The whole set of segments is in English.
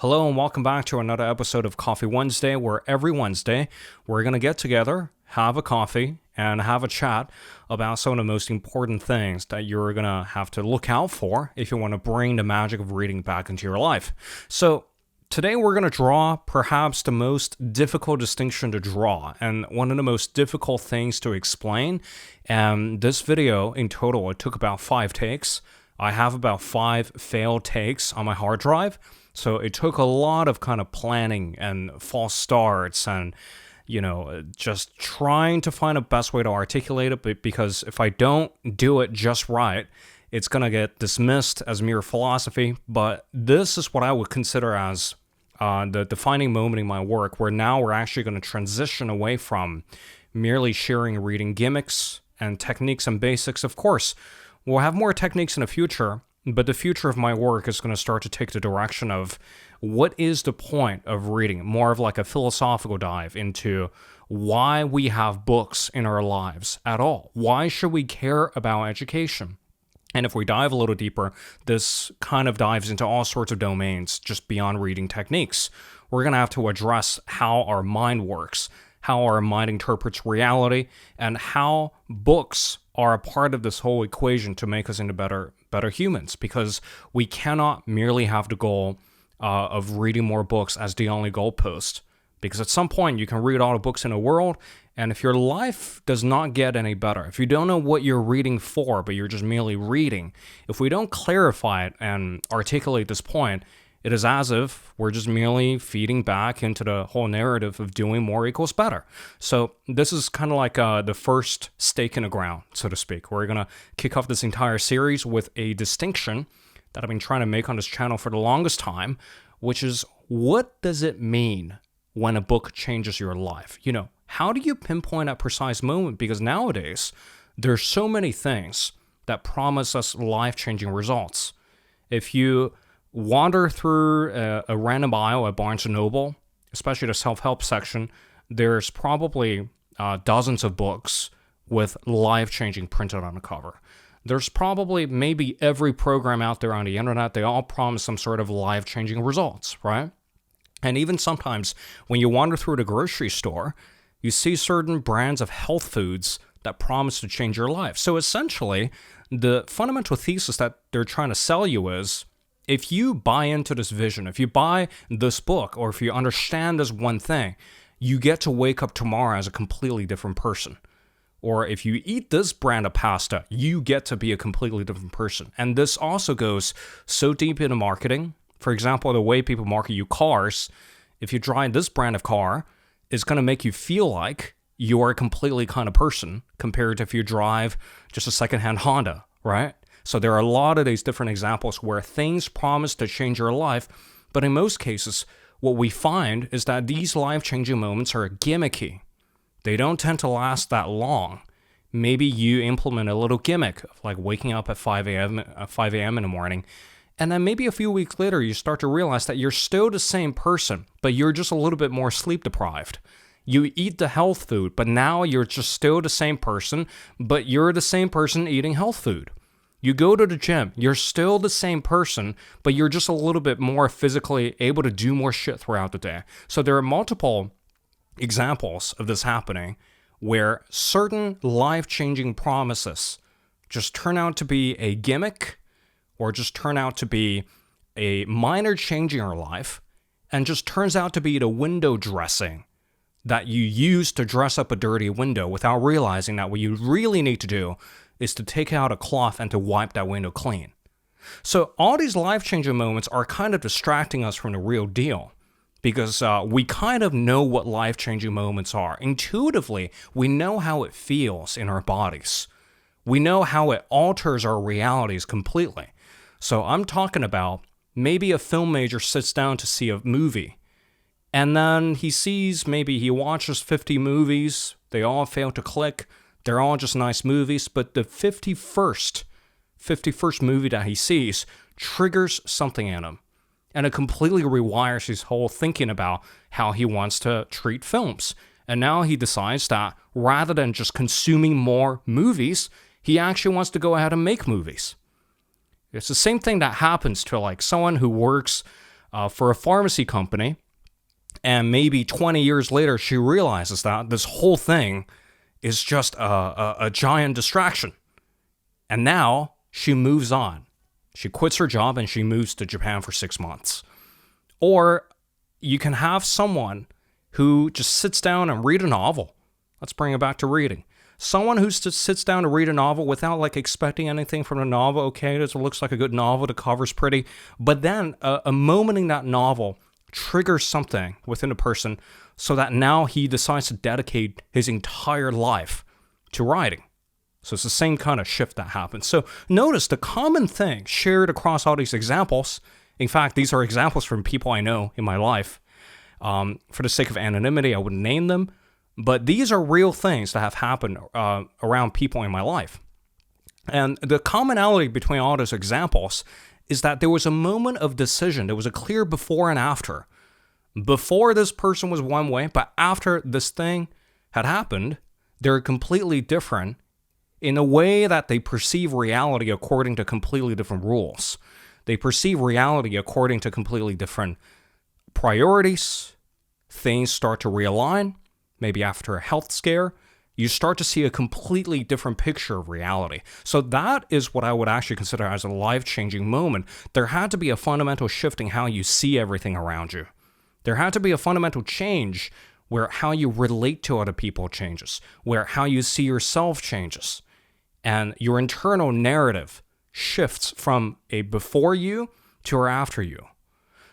Hello and welcome back to another episode of Coffee Wednesday, where every Wednesday we're going to get together, have a coffee, and have a chat about some of the most important things that you're going to have to look out for if you want to bring the magic of reading back into your life. So today we're going to draw perhaps the most difficult distinction to draw and one of the most difficult things to explain. And this video in total, it took about 5 takes. I have about 5 failed takes on my hard drive. So it took a lot of kind of planning and false starts and, just trying to find a best way to articulate it, because if I don't do it just right, it's going to get dismissed as mere philosophy. But this is what I would consider as the defining moment in my work, where now we're actually going to transition away from merely sharing reading gimmicks and techniques and basics. Of course, we'll have more techniques in the future, but the future of my work is going to start to take the direction of what is the point of reading, more of like a philosophical dive into why we have books in our lives at all. Why should we care about education? And if we dive a little deeper, this kind of dives into all sorts of domains just beyond reading techniques. We're going to have to address how our mind works, how our mind interprets reality, and how books are a part of this whole equation to make us into better humans, because we cannot merely have the goal of reading more books as the only goalpost. Because at some point you can read all the books in the world, and if your life does not get any better, if you don't know what you're reading for, but you're just merely reading, if we don't clarify it and articulate this point, it is as if we're just merely feeding back into the whole narrative of doing more equals better. So this is kind of like the first stake in the ground, so to speak. We're going to kick off this entire series with a distinction that I've been trying to make on this channel for the longest time, which is, what does it mean when a book changes your life? How do you pinpoint that precise moment? Because nowadays, there's so many things that promise us life-changing results. If you wander through a random aisle at Barnes & Noble, especially the self-help section, there's probably dozens of books with life-changing printed on the cover. There's probably maybe every program out there on the internet, they all promise some sort of life-changing results, right? And even sometimes when you wander through the grocery store, you see certain brands of health foods that promise to change your life. So essentially, the fundamental thesis that they're trying to sell you is, if you buy into this vision, if you buy this book, or if you understand this one thing, you get to wake up tomorrow as a completely different person. Or if you eat this brand of pasta, you get to be a completely different person. And this also goes so deep into marketing. For example, the way people market you cars, if you drive this brand of car, it's going to make you feel like you are a completely kind of person compared to if you drive just a secondhand Honda, right? So there are a lot of these different examples where things promise to change your life, but in most cases, what we find is that these life-changing moments are gimmicky. They don't tend to last that long. Maybe you implement a little gimmick, like waking up at 5 a.m. in the morning, and then maybe a few weeks later, you start to realize that you're still the same person, but you're just a little bit more sleep deprived. You eat the health food, but now you're just still the same person, but you're the same person eating health food. You go to the gym, you're still the same person, but you're just a little bit more physically able to do more shit throughout the day. So there are multiple examples of this happening where certain life-changing promises just turn out to be a gimmick, or just turn out to be a minor change in your life, and just turns out to be the window dressing that you use to dress up a dirty window without realizing that what you really need to do is to take out a cloth and to wipe that window clean. So all these life-changing moments are kind of distracting us from the real deal, because we kind of know what life-changing moments are. Intuitively, we know how it feels in our bodies. We know how it alters our realities completely. So I'm talking about maybe a film major sits down to see a movie, and then he watches 50 movies, they all fail to click, they're all just nice movies, but the 51st movie that he sees triggers something in him. And it completely rewires his whole thinking about how he wants to treat films. And now he decides that rather than just consuming more movies, he actually wants to go ahead and make movies. It's the same thing that happens to like someone who works for a pharmacy company. And maybe 20 years later, she realizes that this whole thing is just a giant distraction. And now she moves on. She quits her job and she moves to Japan for 6 months. Or you can have someone who just sits down and read a novel. Let's bring it back to reading. Someone who just sits down to read a novel without like expecting anything from the novel. Okay, this looks like a good novel. The cover's pretty. But then a moment in that novel triggers something within a person so that now he decides to dedicate his entire life to writing. So it's the same kind of shift that happens. So notice the common thing shared across all these examples. In fact, these are examples from people I know in my life. For the sake of anonymity, I wouldn't name them. But these are real things that have happened around people in my life. And the commonality between all those examples is that there was a moment of decision. There was a clear before and after. Before, this person was one way, but after this thing had happened, they're completely different in a way that they perceive reality according to completely different rules. They perceive reality according to completely different priorities. Things start to realign. Maybe after a health scare, you start to see a completely different picture of reality. So that is what I would actually consider as a life-changing moment. There had to be a fundamental shift in how you see everything around you. There had to be a fundamental change where how you relate to other people changes, where how you see yourself changes, and your internal narrative shifts from a before you to a after you.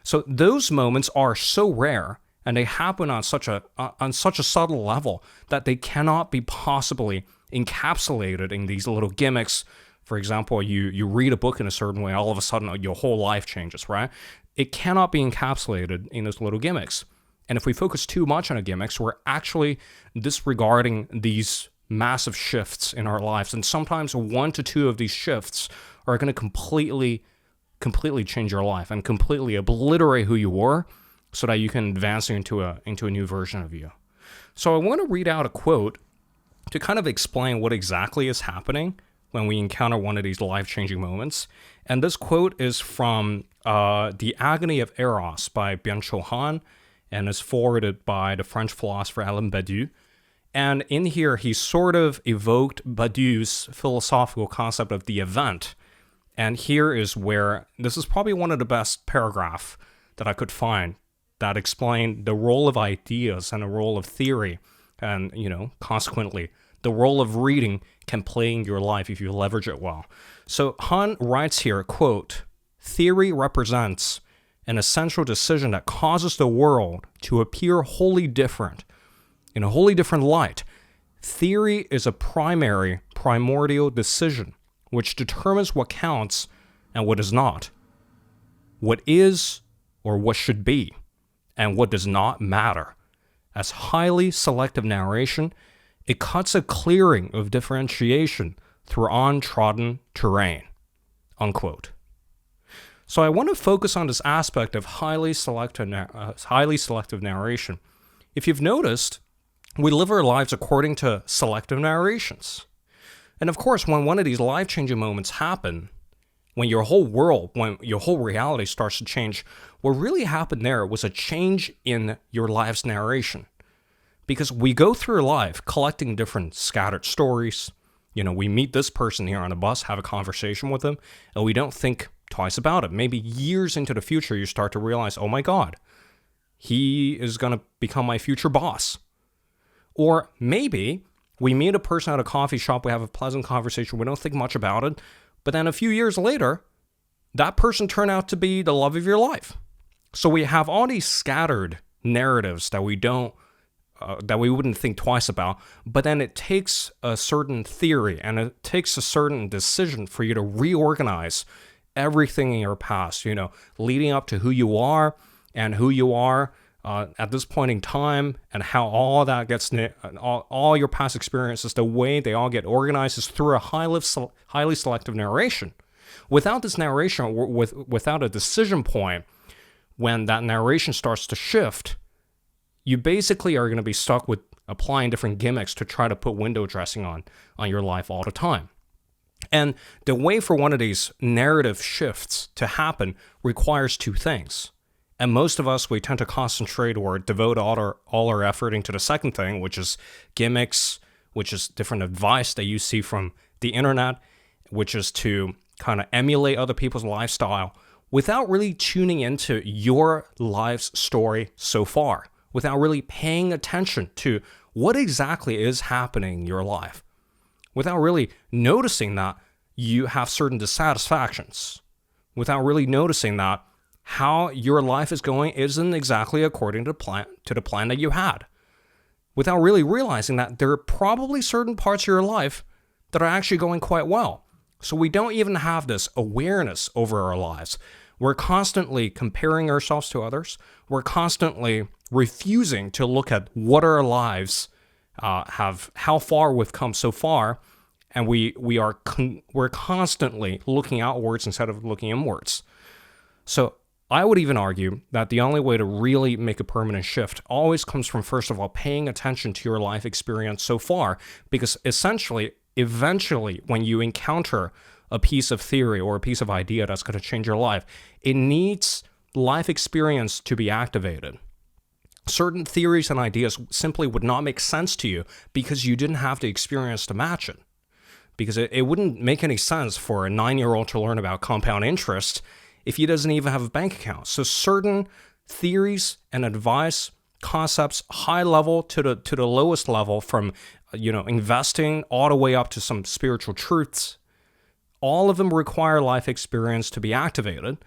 So those moments are so rare, and they happen on such a subtle level that they cannot be possibly encapsulated in these little gimmicks. For example, you read a book in a certain way, all of a sudden your whole life changes, right? It cannot be encapsulated in those little gimmicks. And if we focus too much on the gimmicks, we're actually disregarding these massive shifts in our lives. And sometimes 1 to 2 of these shifts are going to completely change your life and completely obliterate who you were, so that you can advance into a new version of you. So I want to read out a quote to kind of explain what exactly is happening when we encounter one of these life-changing moments. And this quote is from The Agony of Eros by Byung-Chul Han, and is forwarded by the French philosopher Alain Badiou. And in here, he sort of evoked Badiou's philosophical concept of the event. And here is where, this is probably one of the best paragraphs that I could find that explain the role of ideas and the role of theory, and, consequently, the role of reading can play in your life if you leverage it well. So Han writes here, quote, "Theory represents an essential decision that causes the world to appear wholly different, in a wholly different light. Theory is a primordial decision, which determines what counts and what is not, what is or what should be, and what does not matter. As highly selective narration, it cuts a clearing of differentiation through untrodden terrain." Unquote. So I want to focus on this aspect of highly selective narration. If you've noticed, we live our lives according to selective narrations. And of course, when one of these life-changing moments happen, when your whole reality starts to change, what really happened there was a change in your life's narration. Because we go through life collecting different scattered stories. We meet this person here on a bus, have a conversation with them, and we don't think twice about it. Maybe years into the future, you start to realize, oh my God, he is going to become my future boss. Or maybe we meet a person at a coffee shop, we have a pleasant conversation, we don't think much about it, but then a few years later, that person turned out to be the love of your life. So we have all these scattered narratives that we wouldn't think twice about, but then it takes a certain theory and it takes a certain decision for you to reorganize everything in your past, leading up to who you are and who you are at this point in time, and how all that gets, all your past experiences, the way they all get organized is through a highly selective narration. Without this narration, without a decision point, when that narration starts to shift, you basically are going to be stuck with applying different gimmicks to try to put window dressing on your life all the time. And the way for one of these narrative shifts to happen requires two things. And most of us, we tend to concentrate or devote all our effort into the second thing, which is gimmicks, which is different advice that you see from the internet, which is to kind of emulate other people's lifestyle without really tuning into your life's story so far, without really paying attention to what exactly is happening in your life, without really noticing that you have certain dissatisfactions, without really noticing that how your life is going isn't exactly according to the plan that you had, without really realizing that there are probably certain parts of your life that are actually going quite well. So we don't even have this awareness over our lives. We're constantly comparing ourselves to others. We're constantly refusing to look at what our lives have, how far we've come so far, and we're constantly looking outwards instead of looking inwards. So I would even argue that the only way to really make a permanent shift always comes from, first of all, paying attention to your life experience so far, because essentially, eventually, when you encounter a piece of theory or a piece of idea that's going to change your life, it needs life experience to be activated. Certain theories and ideas simply would not make sense to you because you didn't have the experience to match it. Because it wouldn't make any sense for a 9-year-old to learn about compound interest if he doesn't even have a bank account. So certain theories and advice, concepts, high level to the lowest level, from investing all the way up to some spiritual truths, all of them require life experience to be activated.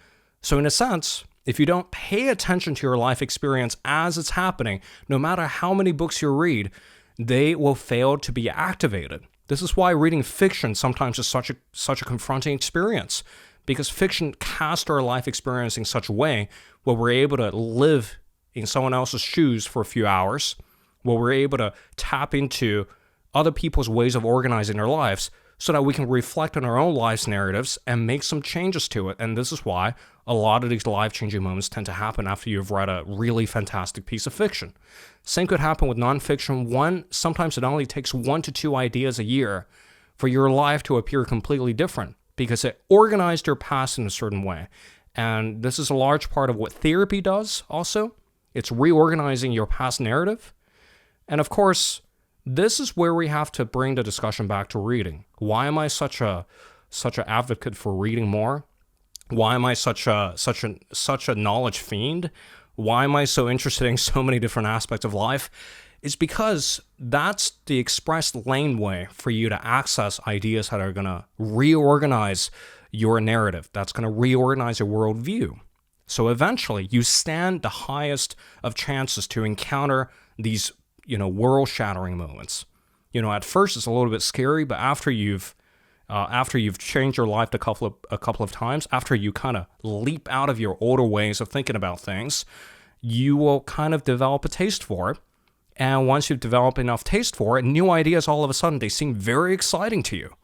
So in a sense, if you don't pay attention to your life experience as it's happening, no matter how many books you read, they will fail to be activated. This is why reading fiction sometimes is such a confronting experience, because fiction casts our life experience in such a way where we're able to live in someone else's shoes for a few hours, where we're able to tap into other people's ways of organizing their lives so that we can reflect on our own life's narratives and make some changes to it. And this is why a lot of these life-changing moments tend to happen after you've read a really fantastic piece of fiction. Same could happen with nonfiction. Sometimes it only takes 1 to 2 ideas a year for your life to appear completely different, because it organized your past in a certain way. And this is a large part of what therapy does also. It's reorganizing your past narrative. And of course, this is where we have to bring the discussion back to reading. Why am I such an advocate for reading more? Why am I such a knowledge fiend? Why am I so interested in so many different aspects of life? It's because that's the express laneway for you to access ideas that are going to reorganize your narrative. That's going to reorganize your worldview. So eventually, you stand the highest of chances to encounter these, world-shattering moments. At first it's a little bit scary, but after you've changed your life a couple of times, after you kind of leap out of your older ways of thinking about things, you will kind of develop a taste for it. And once you've developed enough taste for it, new ideas, all of a sudden, they seem very exciting to you.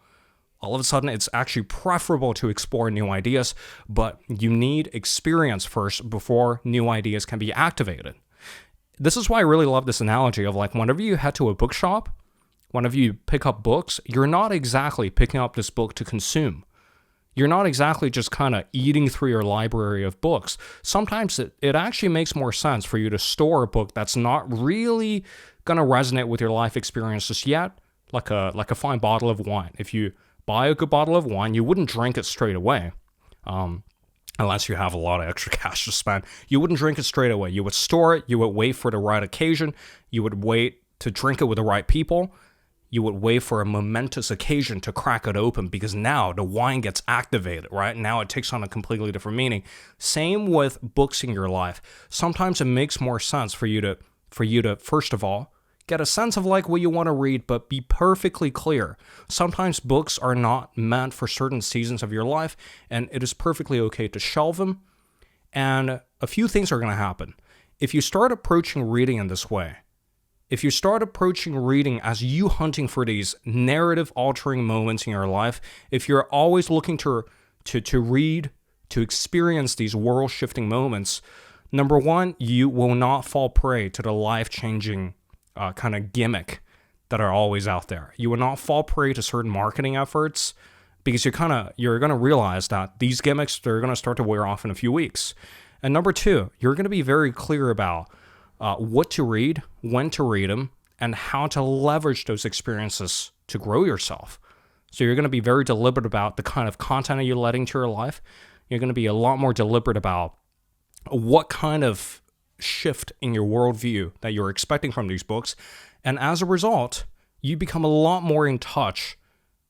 All of a sudden, it's actually preferable to explore new ideas, but you need experience first before new ideas can be activated. This is why I really love this analogy of, like, whenever you head to a bookshop, whenever you pick up books, you're not exactly picking up this book to consume. You're not exactly just kind of eating through your library of books. Sometimes it actually makes more sense for you to store a book that's not really going to resonate with your life experiences yet, like a fine bottle of wine. If you buy a good bottle of wine, you wouldn't drink it straight away, unless you have a lot of extra cash to spend. You wouldn't drink it straight away. You would store it. You would wait for the right occasion. You would wait to drink it with the right people. You would wait for a momentous occasion to crack it open, because now the wine gets activated, right? Now it takes on a completely different meaning. Same with books in your life. Sometimes it makes more sense for you to first of all, get a sense of like what you want to read, but be perfectly clear. Sometimes books are not meant for certain seasons of your life, and it is perfectly okay to shelve them. And a few things are going to happen. If you start approaching reading in this way, if you start approaching reading as you hunting for these narrative-altering moments in your life, if you're always looking to read, to experience these world-shifting moments, number one, you will not fall prey to the life-changing kind of gimmick that are always out there. You will not fall prey to certain marketing efforts, because you're going to realize that these gimmicks, they're going to start to wear off in a few weeks. And number two, you're going to be very clear about what to read, when to read them, and how to leverage those experiences to grow yourself. So you're going to be very deliberate about the kind of content that you're letting to your life. You're going to be a lot more deliberate about what kind of shift in your worldview that you're expecting from these books. And as a result, you become a lot more in touch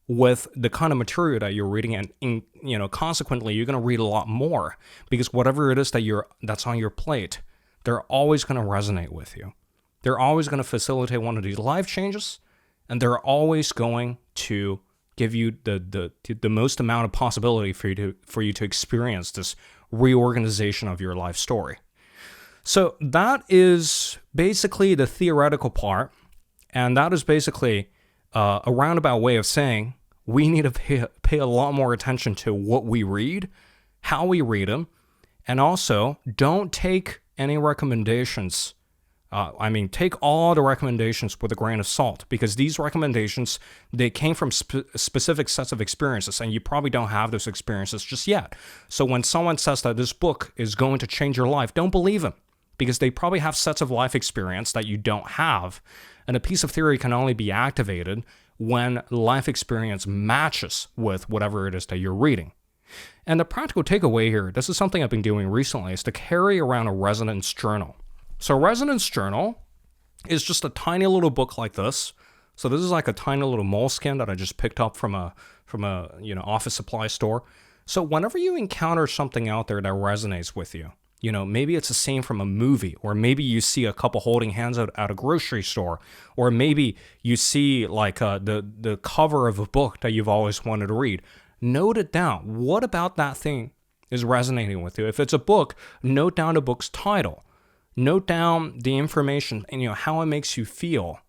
with the kind of material that you're reading, and consequently, you're going to read a lot more, because whatever it is that's on your plate, they're always going to resonate with you. They're always going to facilitate one of these life changes, and they're always going to give you the most amount of possibility for you to experience this reorganization of your life story. So that is basically the theoretical part, and that is basically a roundabout way of saying we need to pay a lot more attention to what we read, how we read them, and also don't take any recommendations. Take all the recommendations with a grain of salt, because these recommendations, they came from specific sets of experiences, and you probably don't have those experiences just yet. So when someone says that this book is going to change your life, don't believe them, because they probably have sets of life experience that you don't have. And a piece of theory can only be activated when life experience matches with whatever it is that you're reading. And the practical takeaway here, this is something I've been doing recently, is to carry around a resonance journal. So a resonance journal is just a tiny little book like this. So this is like a tiny little moleskin that I just picked up from a office supply store. So whenever you encounter something out there that resonates with you, maybe it's a scene from a movie, or maybe you see a couple holding hands at a grocery store, or maybe you see like the cover of a book that you've always wanted to read. Note it down. What about that thing is resonating with you? If it's a book, note down the book's title. Note down the information and how it makes you feel,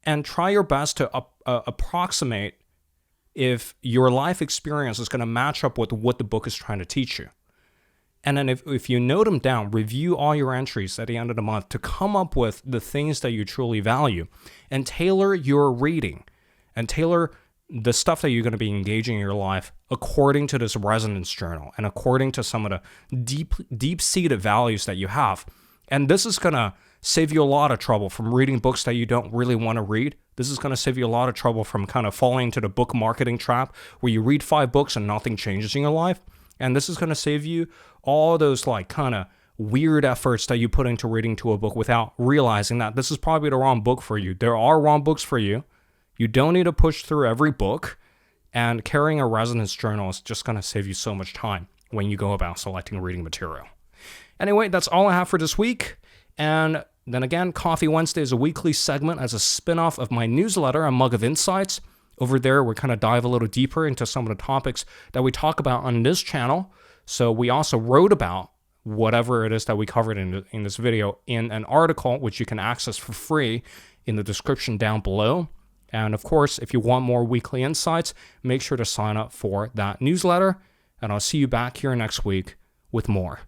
and try your best to approximate if your life experience is going to match up with what the book is trying to teach you. And then if you note them down, review all your entries at the end of the month to come up with the things that you truly value, and tailor your reading and tailor the stuff that you're going to be engaging in your life according to this resonance journal and according to some of the deep-seated values that you have. And this is going to save you a lot of trouble from reading books that you don't really want to read. This is going to save you a lot of trouble from kind of falling into the book marketing trap where you read 5 books and nothing changes in your life. And this is going to save you all those like kind of weird efforts that you put into reading to a book without realizing that this is probably the wrong book for you. There are wrong books for you. You don't need to push through every book. And carrying a resonance journal is just going to save you so much time when you go about selecting reading material. Anyway, that's all I have for this week. And then again, Coffee Wednesday is a weekly segment as a spin-off of my newsletter, A Mug of Insights. Over there, we kind of dive a little deeper into some of the topics that we talk about on this channel. So we also wrote about whatever it is that we covered in this video in an article, which you can access for free in the description down below. And of course, if you want more weekly insights, make sure to sign up for that newsletter. And I'll see you back here next week with more.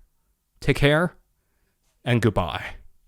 Take care and goodbye.